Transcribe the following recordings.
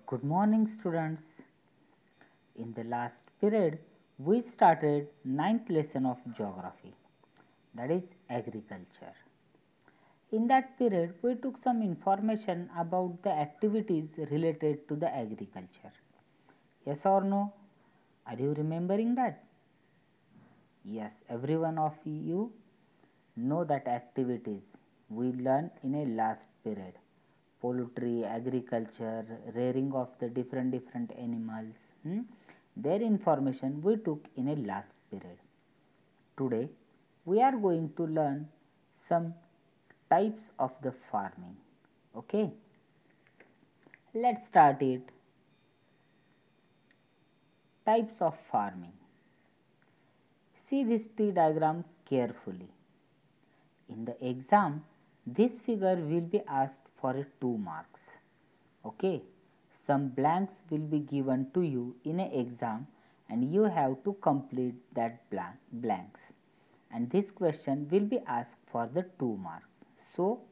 Good morning, students. In the last period, we started ninth lesson of geography, that is agriculture. In that period, we took some information about the activities related to the agriculture. Yes or no? Are you remembering that? Yes, every one of you know that activities we learned in a last period. Poultry, agriculture, rearing of the different animals. Their information we took in a last period. Today we are going to learn some types of the farming. Okay, let's start it. Types of farming. See this tree diagram carefully. In the exam, this figure will be asked for a 2 marks. Okay, some blanks will be given to you in an exam and you have to complete that blanks, and this question will be asked for the 2 marks. So,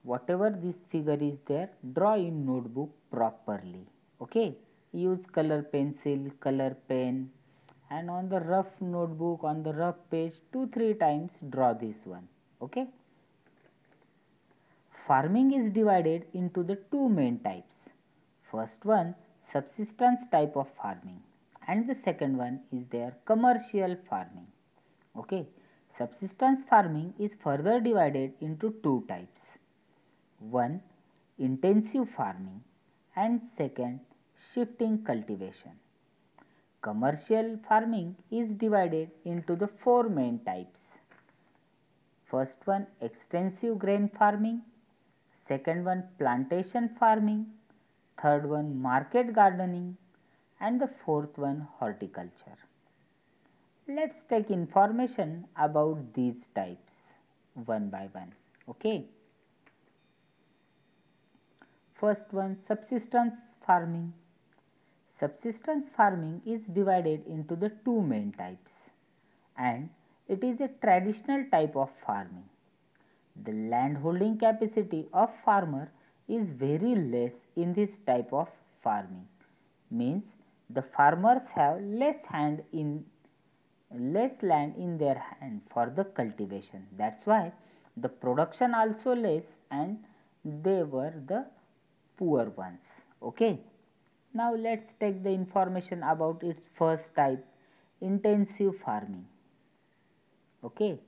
whatever this figure is there, draw in notebook properly. Okay, use color pencil, color pen, and on the rough notebook, on the rough page, 2-3 times draw this one. Okay. Farming is divided into the two main types. First one, subsistence type of farming, and the second one is their commercial farming. Okay, subsistence farming is further divided into two types. One, intensive farming, and second, shifting cultivation. Commercial farming is divided into the four main types. First one, extensive grain farming, second one, plantation farming, third one, market gardening, and the fourth one, horticulture. Let's take information about these types one by one. Okay. First one, subsistence farming. Subsistence farming is divided into the two main types, and it is a traditional type of farming. The land holding capacity of farmer is very less in this type of farming, means the farmers have less land in their hand for the cultivation. That is why the production also less and they were the poor ones. Okay. Now let us take the information about its first type, intensive farming. Okay.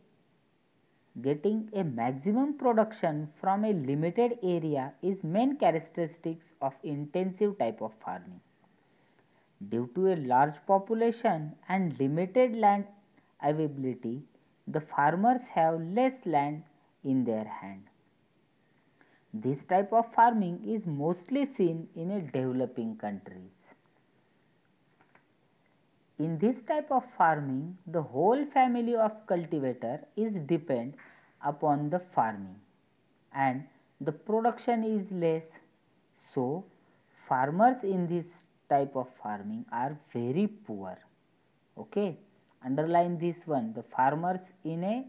Getting a maximum production from a limited area is main characteristics of intensive type of farming. Due to a large population and limited land availability, the farmers have less land in their hand. This type of farming is mostly seen in a developing countries. In this type of farming, the whole family of cultivator is depend upon the farming and the production is less. So, farmers in this type of farming are very poor. Okay, underline this one, the farmers in a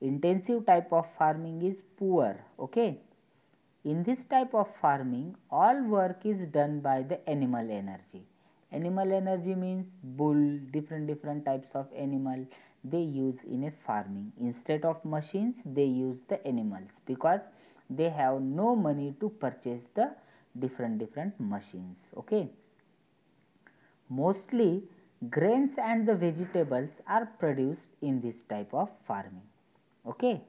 intensive type of farming is poor. Okay. In this type of farming, all work is done by the animal energy. Animal energy means bull, different types of animal they use in a farming. Instead of machines, they use the animals because they have no money to purchase the different machines. Okay. Mostly grains and the vegetables are produced in this type of farming. Okay.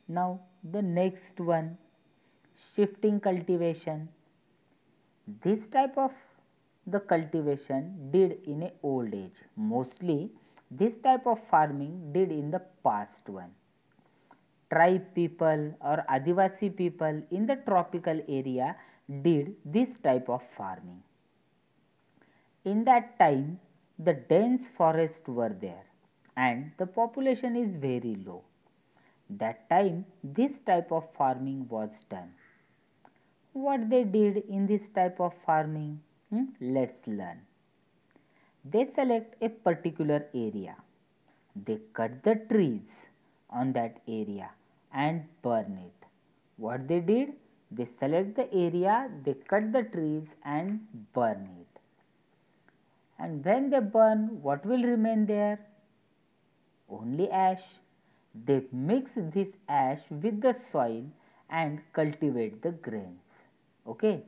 Now the next one, shifting cultivation. This type of the cultivation did in a old age. Mostly this type of farming did in the past one. Tribe people or Adivasi people in the tropical area did this type of farming. In that time the dense forests were there and the population is very low. That time this type of farming was done. What they did in this type of farming? Let's learn. They select a particular area. They cut the trees on that area and burn it. What they did? They select the area, they cut the trees and burn it. And when they burn, what will remain there? Only ash. They mix this ash with the soil and cultivate the grains. Okay.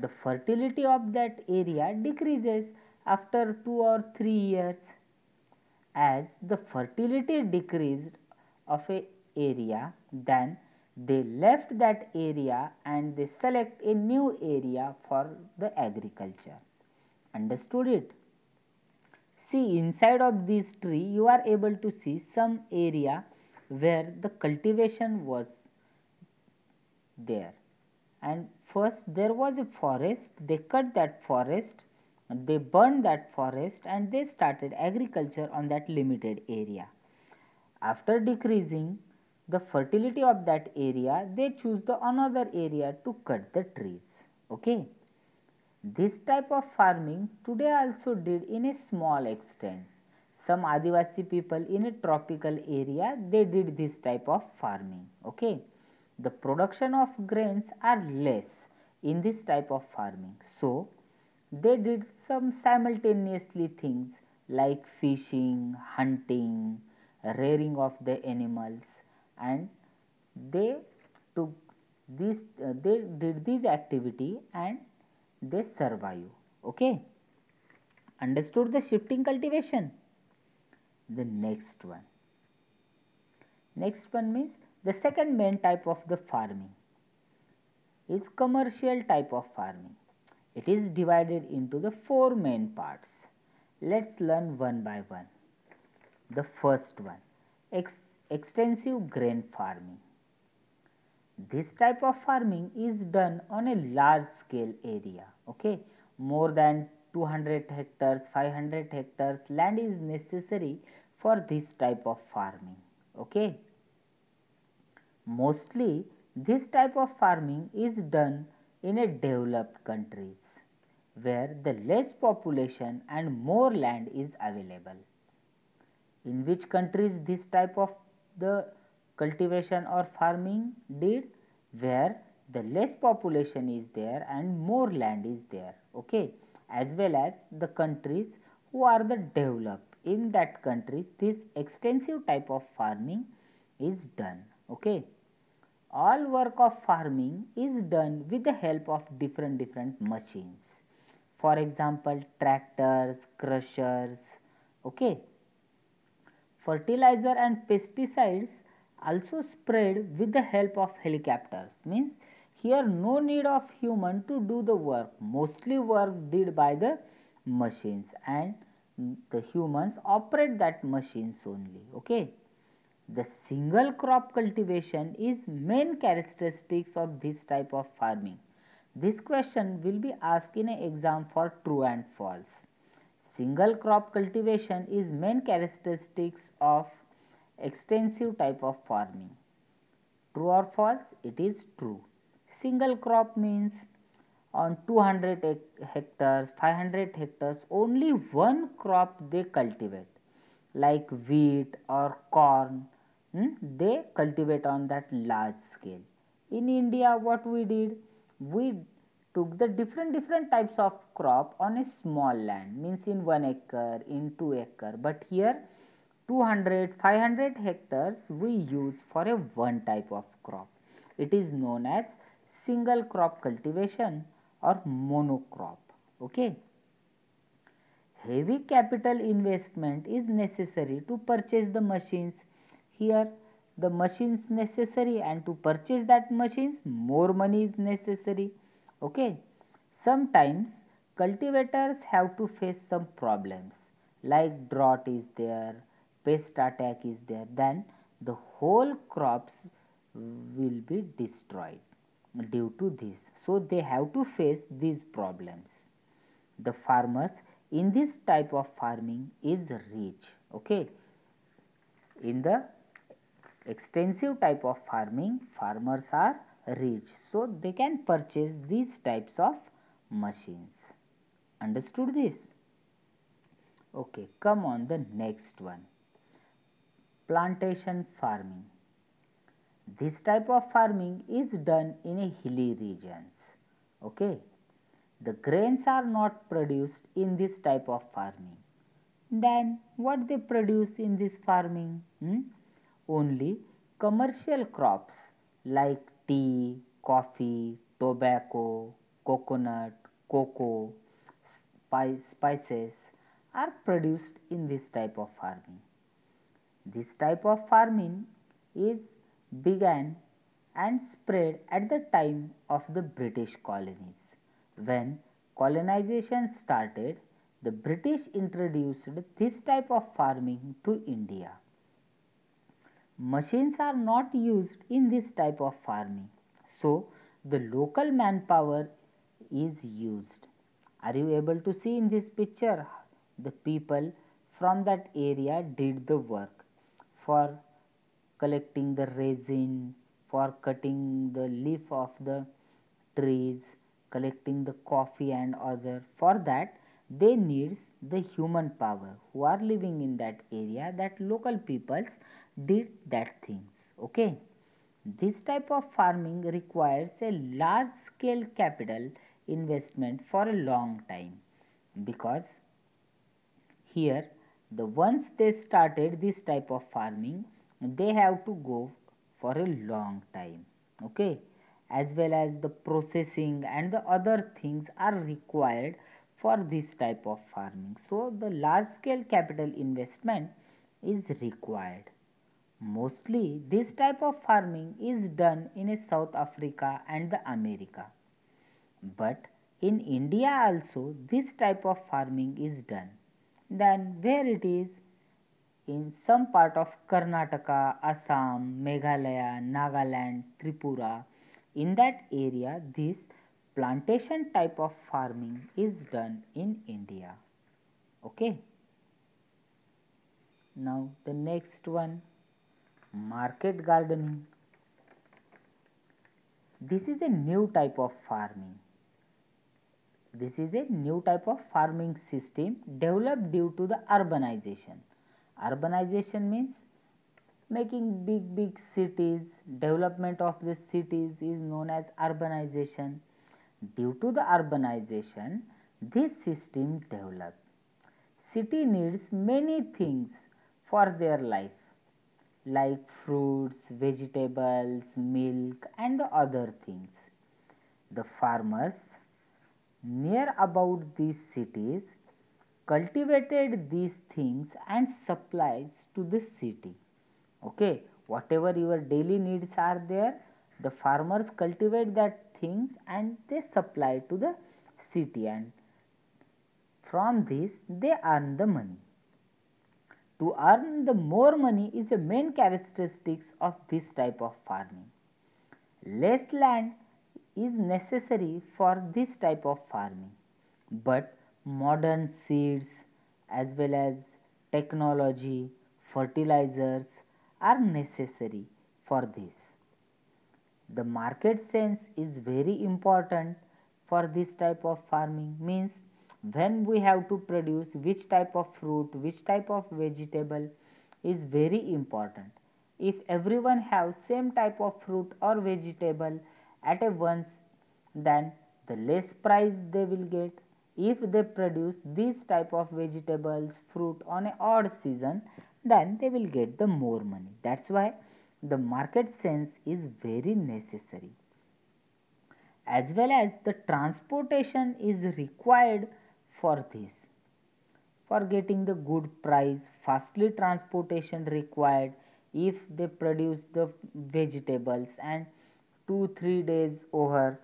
The fertility of that area decreases after 2 or 3 years. As the fertility decreased of a area, then they left that area and they select a new area for the agriculture. Understood it? See, inside of this tree you are able to see some area where the cultivation was there, and first there was a forest, they cut that forest, they burned that forest and they started agriculture on that limited area. After decreasing the fertility of that area, they choose the another area to cut the trees. Okay. This type of farming today also did in a small extent. Some Adivasi people in a tropical area, they did this type of farming. Okay. The production of grains are less in this type of farming. So, they did some simultaneously things like fishing, hunting, rearing of the animals, and they took this they did this activity and they survive. Okay. Understood the shifting cultivation? The next one means the second main type of the farming is commercial type of farming. It is divided into the four main parts. Let's learn one by one. The first one, extensive grain farming. This type of farming is done on a large scale area. Okay, more than 200 hectares, 500 hectares land is necessary for this type of farming. Okay. Mostly this type of farming is done in a developed countries where the less population and more land is available. In which countries this type of the cultivation or farming did? Where the less population is there and more land is there. Okay. As well as the countries who are the developed, in that countries this extensive type of farming is done. Okay. All work of farming is done with the help of different machines. For example, tractors, crushers. Okay. Fertilizer and pesticides also spread with the help of helicopters. Means here no need of human to do the work. Mostly work did by the machines, and the humans operate that machines only. Okay. The single crop cultivation is main characteristics of this type of farming. This question will be asked in an exam for true and false. Single crop cultivation is main characteristics of extensive type of farming. True or false? It is true. Single crop means on 200 hectares, 500 hectares, only one crop they cultivate, like wheat or corn. They cultivate on that large scale. In India, what we did? We took the different types of crop on a small land, means in 1 acre, in 2 acre, but here 200, 500 hectares we use for a one type of crop. It is known as single crop cultivation or monocrop. Okay. Heavy capital investment is necessary to purchase the machines. Here the machines necessary, and to purchase that machines more money is necessary. Okay. Sometimes cultivators have to face some problems like drought is there, pest attack is there, then the whole crops will be destroyed due to this. So they have to face these problems. The farmers in this type of farming is rich. Okay. In the extensive type of farming, farmers are rich, so they can purchase these types of machines. Understood this? Okay, come on the next one. Plantation farming. This type of farming is done in a hilly regions. Okay. The grains are not produced in this type of farming. Then what they produce in this farming? Only commercial crops like tea, coffee, tobacco, coconut, cocoa, spices are produced in this type of farming. This type of farming is began and spread at the time of the British colonies. When colonization started, the British introduced this type of farming to India. Machines are not used in this type of farming, so the local manpower is used. Are you able to see in this picture? The people from that area did the work for collecting the resin, for cutting the leaf of the trees, collecting the coffee and other. For that they needs the human power who are living in that area, that local peoples did that things. Okay. This type of farming requires a large scale capital investment for a long time, because here the once they started this type of farming, they have to go for a long time. Okay. As well as the processing and the other things are required for this type of farming, so the large scale capital investment is required. Mostly this type of farming is done in a South Africa and the America, but in India also this type of farming is done. Then where it is? In some part of Karnataka, Assam, Meghalaya, Nagaland, Tripura, in that area this plantation type of farming is done in India. Okay. Now the next one, market gardening. This is a new type of farming. This is a new type of farming system developed due to the urbanization. Urbanization means making big cities. Development of the cities is known as urbanization. Due to the urbanization, this system developed. City needs many things for their life, like fruits, vegetables, milk and the other things. The farmers near about these cities cultivated these things and supplies to the city. Okay, whatever your daily needs are there, the farmers cultivate that things and they supply to the city, and from this they earn the money. To earn the more money is a main characteristics of this type of farming. Less land is necessary for this type of farming, but modern seeds as well as technology, fertilizers are necessary for this. The market sense is very important for this type of farming, means when we have to produce which type of fruit, which type of vegetable is very important. If everyone have same type of fruit or vegetable at a once, then the less price they will get. If they produce this type of vegetables, fruit on a odd season, then they will get the more money. That's why the market sense is very necessary. As well as the transportation is required for this. For getting the good price, fastly transportation required. If they produce the vegetables and 2-3 days over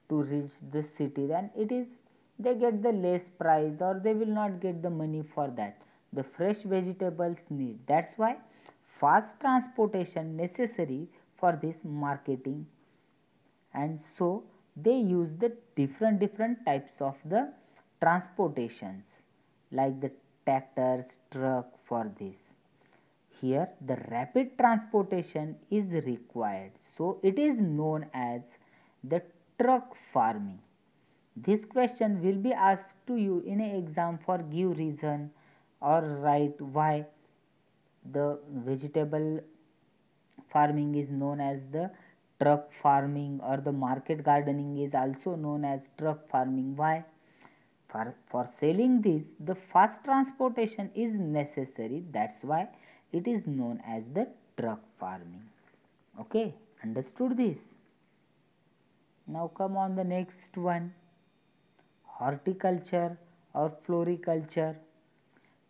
to reach the city, then it is they get the less price or they will not get the money for that. The fresh vegetables need. That's why fast transportation necessary for this marketing, and so they use the different types of the transportations like the tractors, truck for this. Here the rapid transportation is required, so it is known as the truck farming. This question will be asked to you in an exam for give reason or write why the vegetable farming is known as the truck farming, or the market gardening is also known as truck farming. Why? For selling this, the fast transportation is necessary. That's why it is known as the truck farming. Okay, understood this? Now come on the next one, horticulture or floriculture.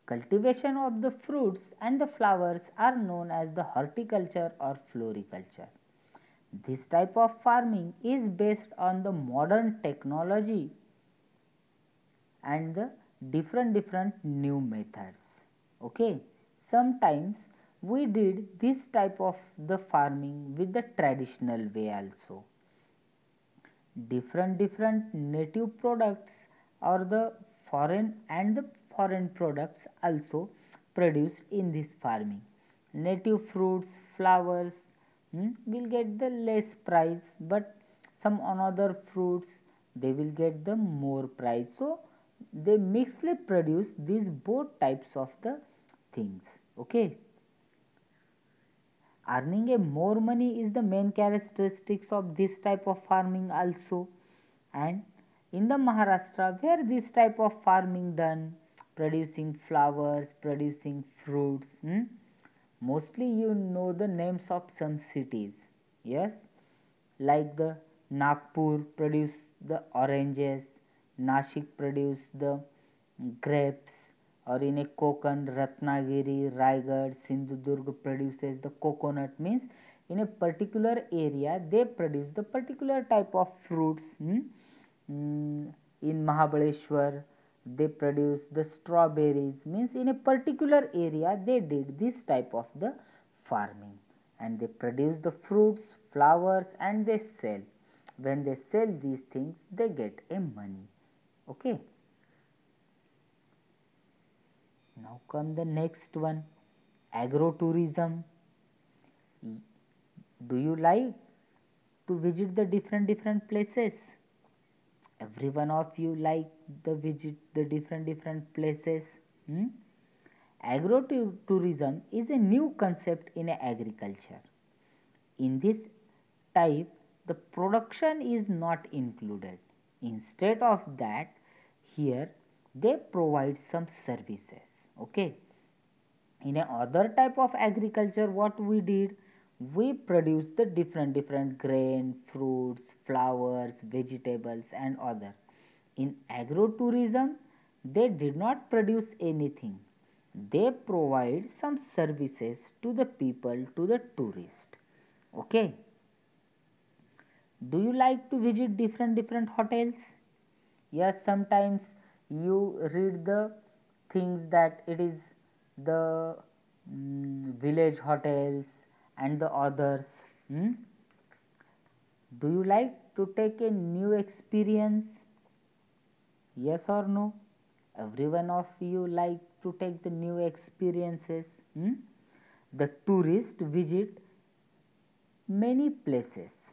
Cultivation of the fruits and the flowers are known as the horticulture or floriculture. This type of farming is based on the modern technology and the different new methods. Okay, sometimes we did this type of the farming with the traditional way also. Different native products or the foreign products also produced in this farming. Native fruits, flowers will get the less price, but some another fruits they will get the more price. So they mixly produce these both types of the things. Okay, earning a more money is the main characteristics of this type of farming also. And in the Maharashtra, where this type of farming done, producing flowers, producing fruits, mostly you know the names of some cities. Yes, like the Nagpur produce the oranges, Nashik produce the grapes, or in a Konkan, Ratnagiri, Raigad, Sindhudurg produces the coconut. Means in a particular area they produce the particular type of fruits. In Mahabaleshwar they produce the strawberries. Means in a particular area they did this type of the farming, and they produce the fruits, flowers, and they sell. When they sell these things they get a money. Okay, now come the next one, agrotourism. Do you like to visit the different places? Every one of you like the visit the different places. Agrotourism is a new concept in agriculture. In this type, the production is not included. Instead of that, here they provide some services. Okay. In a other type of agriculture, what we did, we produce the different grain, fruits, flowers, vegetables, and other. In agrotourism, they did not produce anything. They provide some services to the people, to the tourist. Okay. Do you like to visit different hotels? Yes, sometimes you read the things that it is the village hotels and the others. Do you like to take a new experience? Yes or no? Every one of you like to take the new experiences. The tourist visit many places.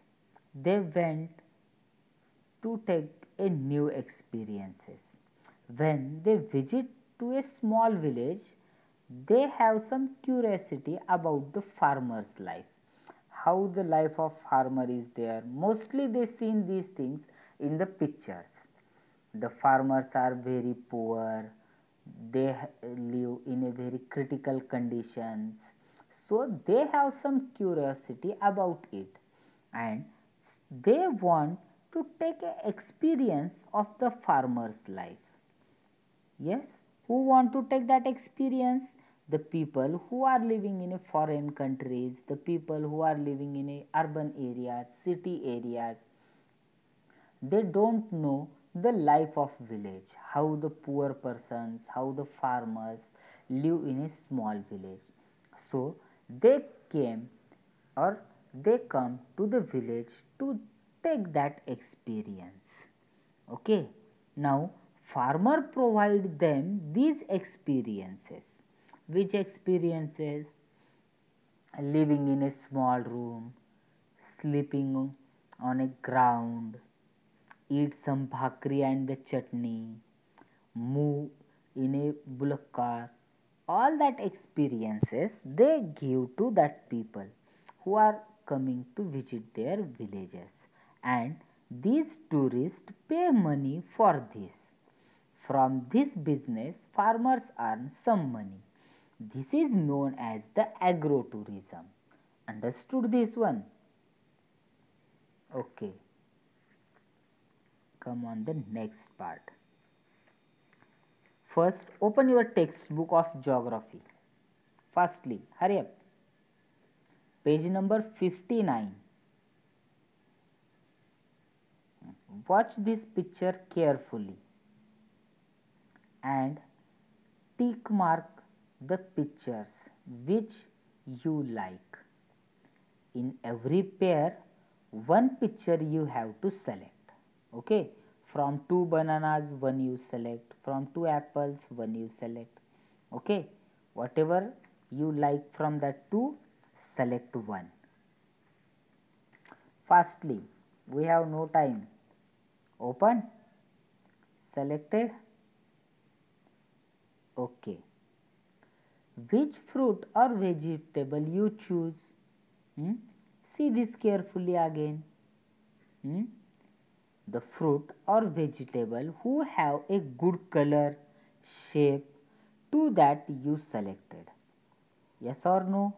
They went to take a new experiences. When they visit to a small village, they have some curiosity about the farmer's life, how the life of farmer is there. Mostly they seen these things in the pictures. The farmers are very poor, they live in a very critical conditions, so they have some curiosity about it, and they want to take a experience of the farmer's life. Yes, who want to take that experience? The people who are living in a foreign countries, the people who are living in a urban areas, city areas, they don't know the life of village, how the poor persons, how the farmers live in a small village. So they came, or they come to the village to take that experience. Okay, now farmer provide them these experiences. Which experiences? Living in a small room, sleeping on a ground, eat some bhakri and the chutney, move in a bullock car. All that experiences they give to that people who are coming to visit their villages, and these tourists pay money for this. From this business, farmers earn some money. This is known as the agrotourism. Understood this one? Okay, come on the next part. First, open your textbook of geography. Firstly, hurry up. Page number 59. Watch this picture carefully and tick mark the pictures which you like. In every pair, one picture you have to select. Okay, from two bananas, one you select, from two apples, one you select. Okay, whatever you like from that two, select one. Fastly, we have no time. Open, selected. Okay. Which fruit or vegetable you choose? See this carefully again. The fruit or vegetable who have a good color, shape to that you selected. Yes or no?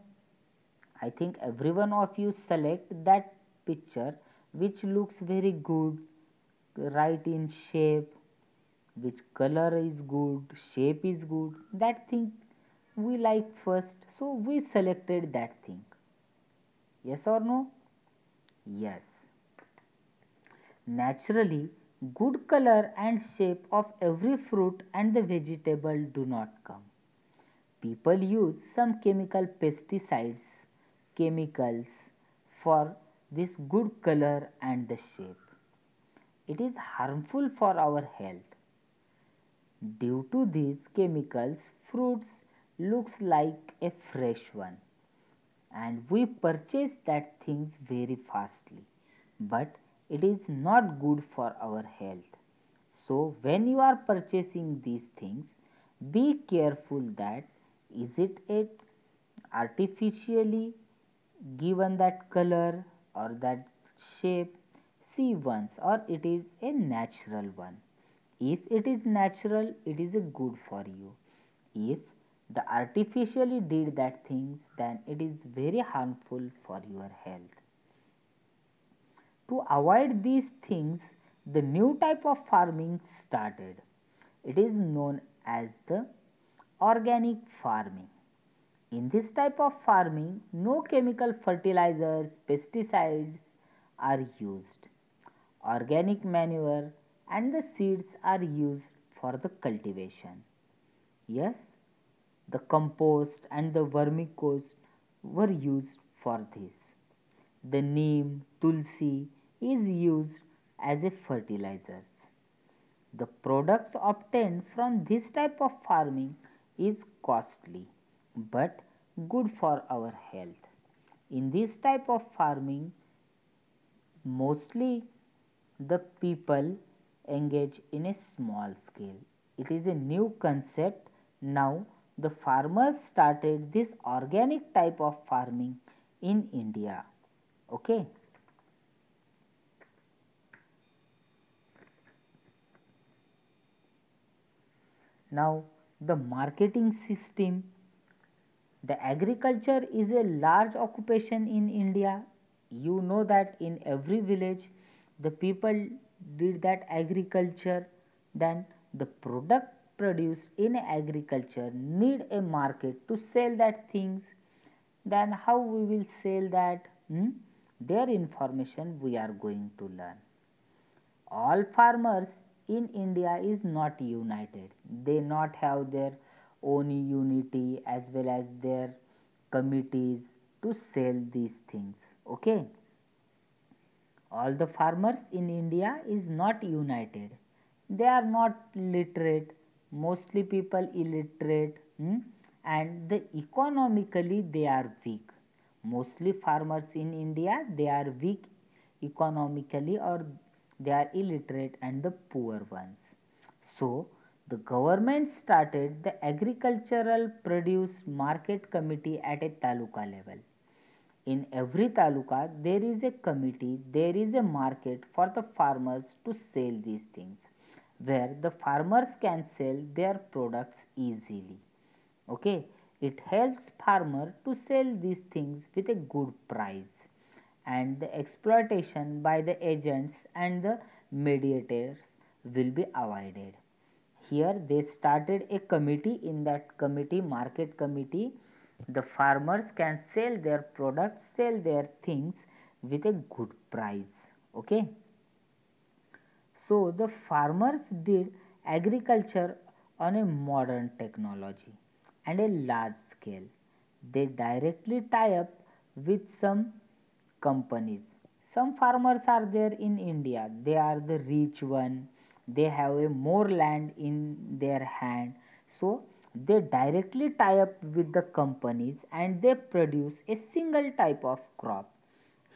I think every one of you select that picture which looks very good, right in shape, which color is good, shape is good, that thing we like first, so we selected that thing. Yes or no? Yes. Naturally, good color and shape of every fruit and the vegetable do not come. People use some chemical pesticides, chemicals for this good color and the shape. It is harmful for our health. Due to these chemicals, fruits looks like a fresh one and we purchase that things very fastly, but it is not good for our health. So when you are purchasing these things, be careful that is it a artificially given that color or that shape, see once, or it is a natural one. If it is natural, it is a good for you. If the artificially did that things, then it is very harmful for your health. To avoid these things, the new type of farming started. It is known as the organic farming. In this type of farming, no chemical fertilizers, pesticides are used. Organic manure and the seeds are used for the cultivation. Yes, the compost and the vermicompost were used for this. The neem, tulsi is used as a fertilizers. The products obtained from this type of farming is costly but good for our health. In this type of farming, mostly the people engage in a small scale. It is a new concept. Now the farmers started this organic type of farming in India. Okay. Now the marketing system. The agriculture is a large occupation in India. You know that in every village the people did that agriculture, then the product produced in agriculture need a market to sell that things. Then how we will sell that? Their information we are going to learn. All farmers in India is not united. They not have their own unity as well as their committees to sell these things. Okay. All the farmers in India is not united. They are not literate. Mostly people illiterate, and economically they are weak. Mostly farmers in India they are weak economically or they are illiterate and the poor ones. So the government started the agricultural produce market committee at a taluka level. In every taluka there is a committee, there is a market for the farmers to sell these things, where the farmers can sell their products easily. Okay, it helps farmer to sell these things with a good price, and the exploitation by the agents and the mediators will be avoided. Here they started a committee. In that committee, market committee, the farmers can sell their products, sell their things with a good price. Okay. So the farmers did agriculture on a modern technology and a large scale. They directly tie up with some companies. Some farmers are there in India, they are the rich one, they have a more land in their hand. So they directly tie up with the companies and they produce a single type of crop.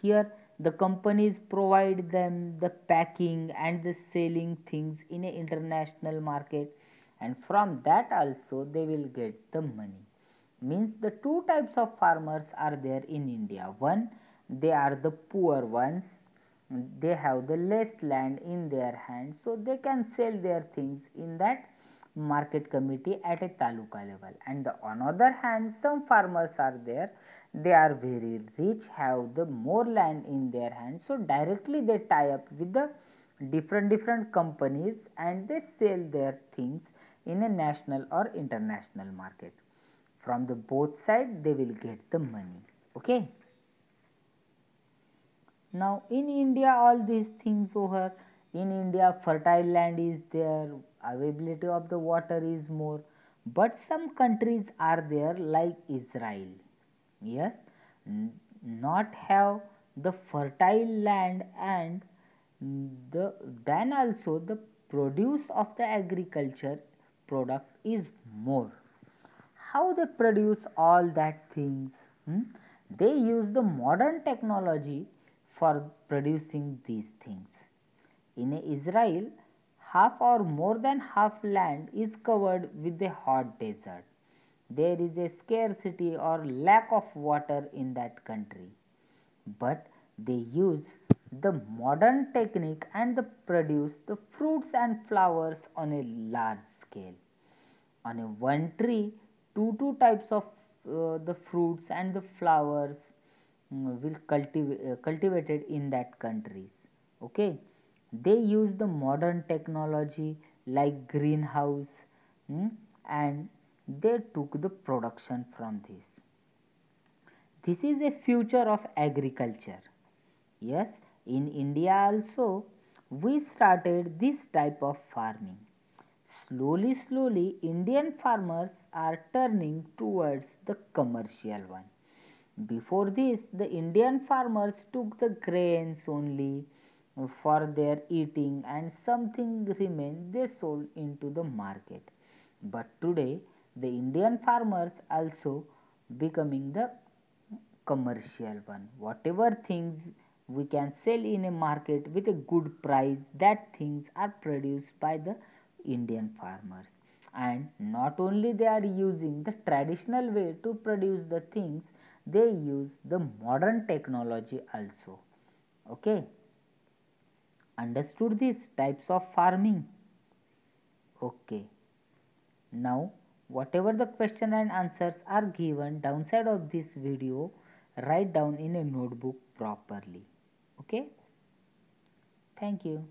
Here the companies provide them the packing and the selling things in a international market, and from that also they will get the money. Means the two types of farmers are there in India. One, they are the poor ones, they have the less land in their hand, so they can sell their things in that market committee at a taluka level. And the on other hand, some farmers are there, they are very rich, have the more land in their hand, so directly they tie up with the different companies and they sell their things in a national or international market. From the both side they will get the money. Okay. Now in India all these things over, in India fertile land is there, availability of the water is more, but some countries are there like Israel. Yes, not have the fertile land, and the then also the produce of the agriculture product is more. How they produce all that things? They use the modern technology for producing these things. In Israel, half or more than half land is covered with a hot desert. There is a scarcity or lack of water in that country, but they use the modern technique and they produce the fruits and flowers on a large scale. On a one tree, two types of the fruits and the flowers will cultivated in that countries. Okay, they use the modern technology like greenhouse, and they took the production from this. This is a future of agriculture. Yes, in India also we started this type of farming. Slowly, Indian farmers are turning towards the commercial one. Before this, the Indian farmers took the grains only for their eating, and something remained they sold into the market. But today, the Indian farmers also becoming the commercial one. Whatever things we can sell in a market with a good price, that things are produced by the Indian farmers. And not only they are using the traditional way to produce the things, they use the modern technology also. Okay, understood these types of farming? Okay, now whatever the question and answers are given downside of this video, write down in a notebook properly. Okay, thank you.